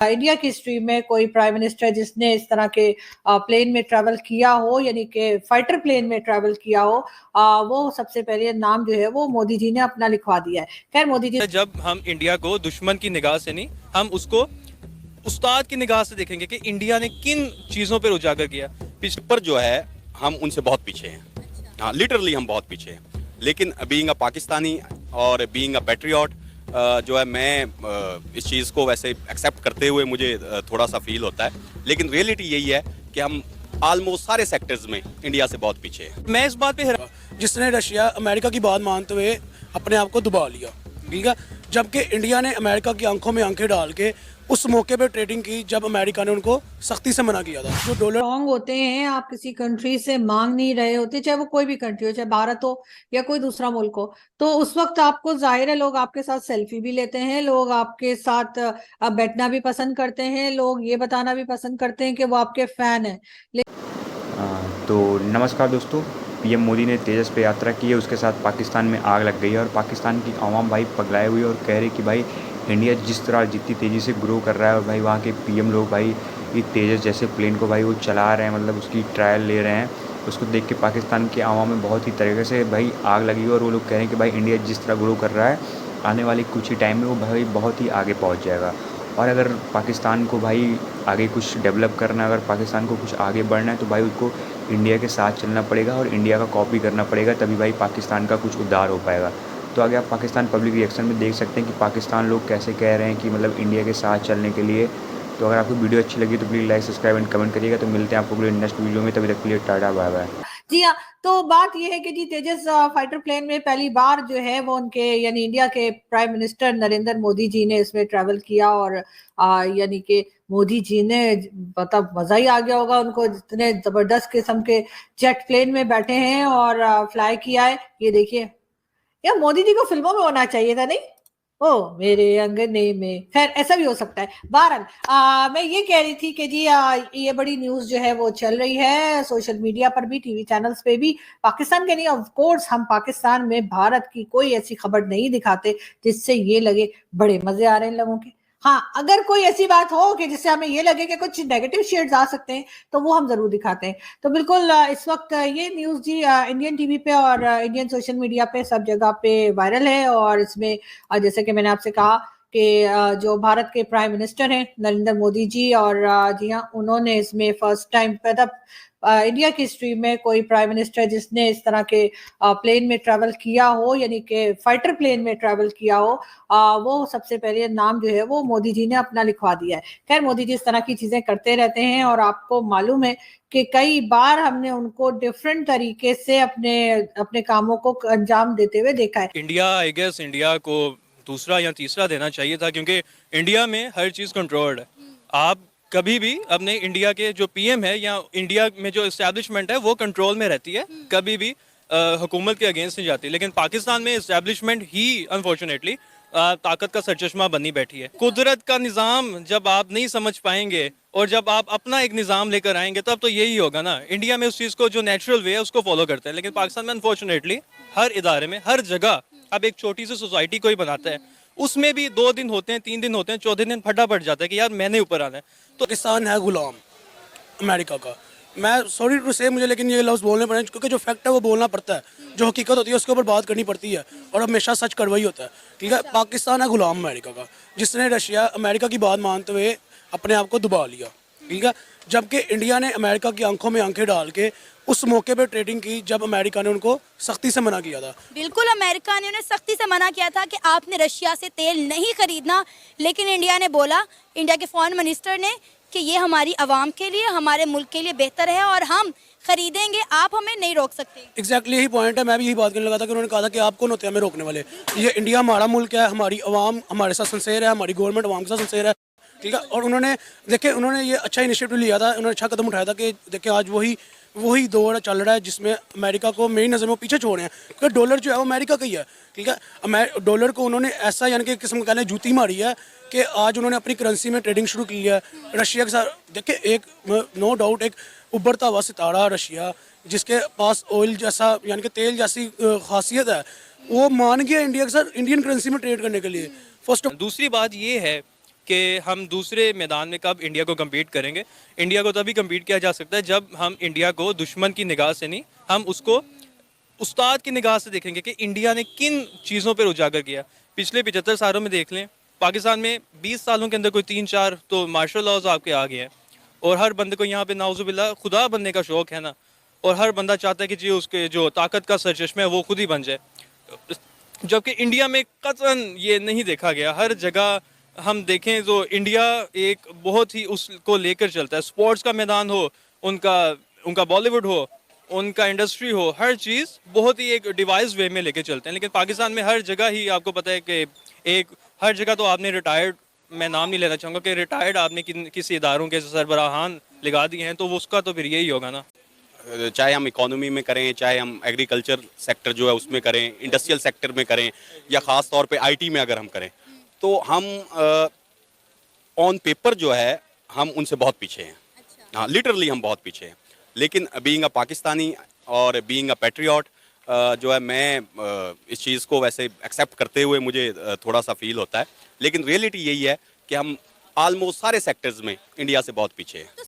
India की history में कोई प्राइम मिनिस्टर जिसने इस तरह के प्लेन में ट्रैवल किया हो, यानी कि फाइटर प्लेन में ट्रैवल किया हो, वो सबसे पहले नाम जो है वो मोदी जी ने अपना लिखवा दिया है। खैर मोदी जी, जब हम इंडिया को दुश्मन की निगाह से नहीं, हम उसको उस्ताद की निगाह से देखेंगे कि इंडिया ने किन चीजों पर उजागर किया। पिछले पर जो है हम उनसे बहुत पीछे हैं। हाँ, लिटरली हम बहुत पीछे हैं। लेकिन बीइंग अ पाकिस्तानी और बीइंग अ पैट्रियट जो है, मैं इस चीज़ को वैसे एक्सेप्ट करते हुए मुझे थोड़ा सा फील होता है। लेकिन रियलिटी यही है कि हम ऑलमोस्ट सारे सेक्टर्स में इंडिया से बहुत पीछे हैं। मैं इस बात पे जिसने रशिया अमेरिका की बात मानते हुए अपने आप को दबा लिया, ठीक है, जबकि इंडिया ने अमेरिका की आंखों में आंखें डाल के उस मौके पे ट्रेडिंग की जब अमेरिका ने उनको सख्ती से मना किया था। जो डॉलर स्ट्रॉन्ग होते हैं, आप किसी कंट्री से मांग नहीं रहे होते, चाहे वो कोई भी कंट्री हो, चाहे भारत हो या कोई दूसरा मुल्क हो, तो उस वक्त आपको जाहिर है लोग आपके साथ सेल्फी भी लेते हैं, लोग आपके साथ बैठना भी पसंद करते हैं, लोग ये बताना भी पसंद करते हैं कि वो आपके फैन हैं। तो नमस्कार दोस्तों, पीएम मोदी ने तेजस पे यात्रा की है, उसके साथ पाकिस्तान में आग लग गई है और पाकिस्तान की आवाम भाई पगलाए हुई है और कह रहे कि भाई इंडिया जिस तरह जितनी तेज़ी से ग्रो कर रहा है और भाई वहाँ के पीएम लोग भाई ये तेजस जैसे प्लेन को भाई वो चला रहे हैं, मतलब उसकी ट्रायल ले रहे हैं, उसको देख के पाकिस्तान की आवाम में बहुत ही तरीके से भाई आग लगी है और वो लोग कह रहे हैं कि भाई इंडिया जिस तरह ग्रो कर रहा है आने वाले कुछ ही टाइम में वो भाई बहुत ही आगे पहुँच जाएगा। और अगर पाकिस्तान को भाई आगे कुछ डेवलप करना है, अगर पाकिस्तान को कुछ आगे बढ़ना है तो भाई उसको इंडिया के साथ चलना पड़ेगा और इंडिया का कॉपी करना पड़ेगा, तभी भाई पाकिस्तान का कुछ उद्धार हो पाएगा। तो आगे आप पाकिस्तान पब्लिक रिएक्शन में देख सकते हैं कि पाकिस्तान लोग कैसे कह रहे हैं कि मतलब इंडिया के साथ चलने के लिए। तो अगर आपको वीडियो अच्छी लगी तो please like subscribe and comment करिएगा। तो मिलते हैं आपको नेक्स्ट वीडियो में, तभी तक के लिए टाटा बाय बाय। जी हाँ, तो बात यह है कि जी तेजस फाइटर प्लेन में पहली बार जो है वो उनके यानी इंडिया के प्राइम मिनिस्टर नरेंद्र मोदी जी ने इसमें ट्रैवल किया और यानी कि मोदी जी ने मतलब मजा ही आ गया होगा उनको, जितने जबरदस्त किस्म के जेट प्लेन में बैठे हैं और फ्लाई किया है। ये देखिए, यार मोदी जी को फिल्मों में होना चाहिए था, नहीं? ओ मेरे अंगने में। खैर ऐसा भी हो सकता है। बहरहाल मैं ये कह रही थी कि जी ये बड़ी न्यूज जो है वो चल रही है सोशल मीडिया पर भी, टीवी चैनल्स पे भी। पाकिस्तान के नहीं, ऑफ कोर्स हम पाकिस्तान में भारत की कोई ऐसी खबर नहीं दिखाते जिससे ये लगे बड़े मजे आ रहे हैं लोगों के। हाँ, अगर कोई ऐसी बात हो कि जिससे हमें ये लगे कि कुछ नेगेटिव शेड्स आ सकते हैं तो वो हम जरूर दिखाते हैं। तो बिल्कुल इस वक्त ये न्यूज जी इंडियन टीवी पे और इंडियन सोशल मीडिया पे सब जगह पे वायरल है। और इसमें जैसे कि मैंने आपसे कहा कि जो भारत के प्राइम मिनिस्टर हैं नरेंद्र मोदी जी, और जी हाँ, उन्होंने इसमें फर्स्ट टाइम मतलब इंडिया की हिस्ट्री में कोई प्राइम मिनिस्टर जिसने इस तरह के प्लेन में ट्रैवल किया हो, यानी कि फाइटर प्लेन में ट्रैवल किया हो, वो सबसे पहले नाम जो है वो मोदी जी ने अपना लिखवा दिया है। खैर मोदी जी इस तरह की चीजें करते रहते हैं और आपको मालूम है कि कई बार हमने उनको डिफरेंट तरीके से अपने अपने कामों को अंजाम देते हुए देखा है। इंडिया, आई गेस इंडिया को दूसरा या तीसरा देना चाहिए था, क्योंकि इंडिया में हर चीज कंट्रोल्ड है। आप कभी भी अपने इंडिया के जो पीएम है या इंडिया में जो एस्टेब्लिशमेंट है वो कंट्रोल में रहती है, कभी भी हुकूमत के अगेंस्ट नहीं जाती। लेकिन पाकिस्तान में एस्टेब्लिशमेंट ही अनफॉर्चुनेटली ताकत का सरचश्मा बनी बैठी है। कुदरत का निज़ाम जब आप नहीं समझ पाएंगे और जब आप अपना एक निज़ाम लेकर आएंगे तब तो यही होगा ना। इंडिया में उस चीज़ को जो नेचुरल वे है उसको फॉलो करते हैं, लेकिन पाकिस्तान में अनफॉर्चुनेटली हर इदारे में हर जगह अब एक छोटी सी सोसाइटी कोई बनाता है, उसमें भी 2 दिन होते हैं, 3 दिन होते हैं, चौथे दिन फटा पड़ जाता है कि यार मैंने ऊपर आना है। तो पाकिस्तान है गुलाम अमेरिका का। मैं सॉरी टू से मुझे लेकिन ये लफ्ज़ बोलने पड़े, क्योंकि जो फैक्ट है वो बोलना पड़ता है, जो हकीकत होती है उसके ऊपर बात करनी पड़ती है और हमेशा सच कड़वा ही होता है, ठीक है। पाकिस्तान है गुलाम अमेरिका का, जिसने रशिया अमेरिका की बात मानते हुए अपने आप को दबा लिया, ठीक है, जबकि इंडिया ने अमेरिका की आंखों में आंखें डाल के उस मौके पे ट्रेडिंग की जब अमेरिका ने उनको सख्ती से मना किया था। बिल्कुल, अमेरिका ने उन्हें सख्ती से मना किया था कि आपने रशिया से तेल नहीं खरीदना, लेकिन इंडिया ने बोला, इंडिया के फॉरेन मिनिस्टर ने, कि ये हमारी आवाम के लिए, हमारे मुल्क के लिए बेहतर है और हम खरीदेंगे, आप हमें नहीं रोक सकते। एग्जैक्टली यही पॉइंट है। मैं भी यही बात करने लगा था कि उन्होंने कहा था कि आप कौन होते हैं हमें रोकने वाले। ये इंडिया हमारा मुल्क है, हमारी आवाम हमारे साथ सिंसेयर है, हमारी गवर्नमेंट आवाम के साथ सिंसेयर है, ठीक है। और उन्होंने देखिए, उन्होंने ये अच्छा इनिशिएटिव लिया था, उन्होंने अच्छा कदम उठाया था कि देखिए आज वही दौर चल रहा है जिसमें अमेरिका को मेरी नज़र में पीछे छोड़ रहे हैं, क्योंकि डॉलर जो है वो अमेरिका का ही है, ठीक है। डॉलर को उन्होंने ऐसा यानी कि किस्म का जूती मारी है कि आज उन्होंने अपनी करेंसी में ट्रेडिंग शुरू की है रशिया के साथ। देखिए, एक नो डाउट एक उभरता हुआ सितारा रशिया, जिसके पास ऑयल जैसा यानी कि तेल जैसी खासियत है, वो मान गया इंडिया के साथ इंडियन करेंसी में ट्रेड करने के लिए। फर्स्ट दूसरी बात ये है कि हम दूसरे मैदान में कब इंडिया को कम्पीट करेंगे। इंडिया को तभी कम्पीट किया जा सकता है जब हम इंडिया को दुश्मन की निगाह से नहीं, हम उसको उस्ताद की निगाह से देखेंगे कि इंडिया ने किन चीज़ों पर उजागर किया। पिछले 75 सालों में देख लें, पाकिस्तान में 20 सालों के अंदर कोई 3-4 तो मार्शल लॉज आपके आ गए हैं, और हर बंदे को यहाँ पे नाउजुबिल्ला खुदा बनने का शौक़ है ना, और हर बंदा चाहता है कि जी उसके जो ताकत का सरचश्मा है वो खुद ही बन जाए। जबकि इंडिया में कतई ये नहीं देखा गया। हर जगह हम देखें तो इंडिया एक बहुत ही उसको लेकर चलता है। स्पोर्ट्स का मैदान हो, उनका बॉलीवुड हो, उनका इंडस्ट्री हो, हर चीज़ बहुत ही एक डिवाइस वे में लेके चलते हैं। लेकिन पाकिस्तान में हर जगह ही आपको पता है कि हर जगह तो आपने रिटायर्ड, मैं नाम नहीं लेना चाहूँगा कि रिटायर्ड आपने किसी इदारों के सरबराहान लगा दिए हैं, तो उसका तो फिर यही होगा ना। चाहे हम इकोनॉमी में करें, चाहे हम एग्रीकल्चर सेक्टर जो है उसमें करें, इंडस्ट्रियल सेक्टर में करें, या ख़ास तौर पे आईटी में अगर हम करें, तो हम ऑन पेपर जो है हम उनसे बहुत पीछे हैं। हाँ, लिटरली हम बहुत पीछे हैं। लेकिन बीइंग अ पाकिस्तानी और बीइंग अ पैट्रियट जो है, मैं इस चीज़ को वैसे एक्सेप्ट करते हुए मुझे थोड़ा सा फील होता है। लेकिन रियलिटी यही है कि हम ऑलमोस्ट सारे सेक्टर्स में इंडिया से बहुत पीछे हैं। तो